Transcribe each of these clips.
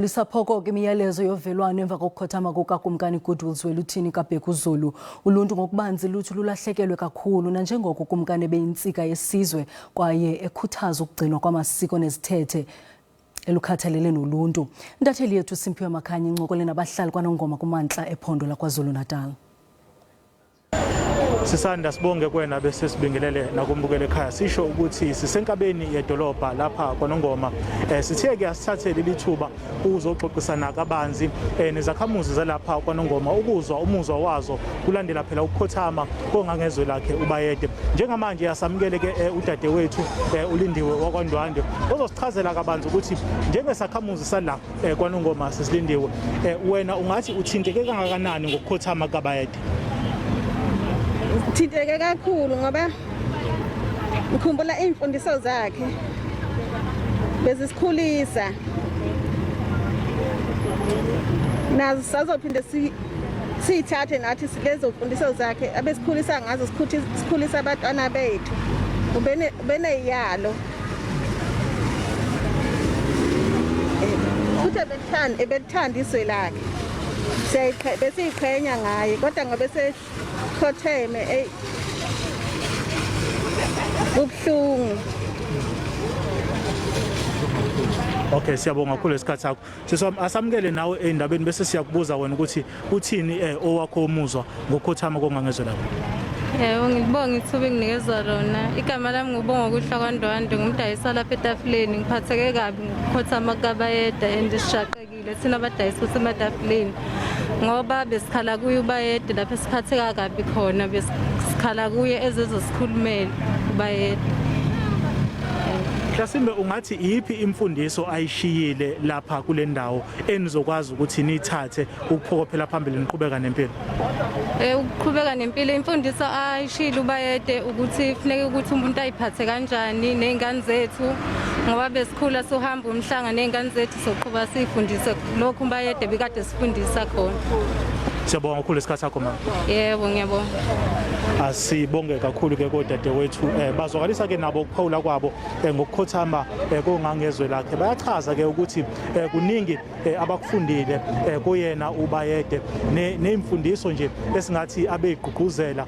Isaphokoka imiyalezo yovelwano emva kokukhothama kuka Kumkani Goodwill Zwelithini kaBhekuzulu. Uluntu ngokubanzi luthi lulahlekelwe kakhulu nanjengoko uKumkani yesizwe kwaye ekhuthaza ukugcinwa kwamasiko nezithethe elukhathalele noluntu. Intatheli yethu uSimphiwe Makhanya incokole nabahlali kwanongoma kumantla ephondo laKwaZulu Natal. Sisanda sibonge kwena bese sibingelele nakumbukele ekhaya sisho ukuthi sisenkabeni yedolobha lapha kwanongoma sithe ke asithathe leli thuba uzoxoxisana kabanzi nezakhamuzi zalapha kwanongoma ukuzwa umuzwa wazo kulandela phela ukukhothama kongangezwe lakhe ubayede. Njengamanje yasamukele ke udadewethu uLindiwe wakwaNdwandwe ozosichazela kabanzi ukuthi njengesakhamuzi sala kwanongoma sisilindiwe wena ungathi uthinteke kangakanani ngokukhothama kabayede? Thinteke kakhulu ngoba ngikhumbula imfundiso zakhe bezisikhulisa nazo sazophinde sithathe nathi lezo mfundiso zakhe abesikhulisa ngazo sikhulisa abantwana bethu ubeneyalo futhi ebethandiswe lakhe besiyiqhenya ngaye kodwa ngobe sekhotheme ubuhlungu. Okay, siyabonga kakhulu isikhathi sakho. Asamukele nawe endabeni bese siyakubuza wena ukuthi uthini owakho umuzwa ngokukhothama kongangezwe lapho. Yebo, ngibonga ithuba enginikezwa lona. Igama lami ngibonga ukuhla kwaNdwandwe, ngumdayisa lapha etafuleni. Ngiphatheke kabi ngokukhothama kabayede endisishaqekile thina abadayisi basematafuleni. Ngoba besikhala kuye ubayede lapha siphatheka kabi khona, besikhala kuye ezizosikhulumela ubayede. Mhlasimbe ungathi iyiphi imfundiso ayishiyile lapha kule ndawo enizokwazi ukuthi nithathe ukuphokophela phambili niqhubeka nempilo? Ukuqhubeka nempilo imfundiso ayishiyile ubayede ukuthi kufanele ukuthi umuntu ayiphathe kanjani nezingane zethu ngoba besikhula sohamba umhlanga nezingane zethu soqhubeka sifundise lokho ubayede bekade sifundisa khona. Siyabonga kakhulu isikhathi sakho mama. Yebo, ngiyabonga. Asibonge kakhulu ke kodadewethu bazwakalisa ke nabo ukuphawula kwabo ngokukhothama kongangezwe lakhe. Bayachaza ke ukuthi kuningi abakufundile kuyena ubayede nezimfundiso nje esingathi abeyigqugquzela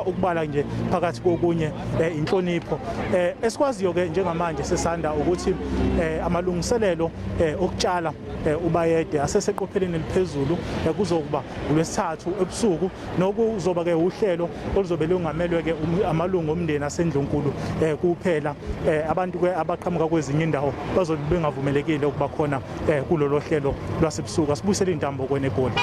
ukubala nje phakathi kokunye inhlonipho esikwaziyo ke njengamanje sesanda ukuthi amalungiselelo okutshala ubayede aseseqopheleni eliphezulu kuzokuba uLwesithathu ebusuku nokuzoba ke uhlelo oluzobe lungamelwe ke amalungu omndeni asendlunkulu kuphela abantu ke abaqhamuka kwezinye indawo bazobe bengavumelekile ukuba khona kulolu hlelo lwasebusuku. Asibuyisele intambo kwenegoli.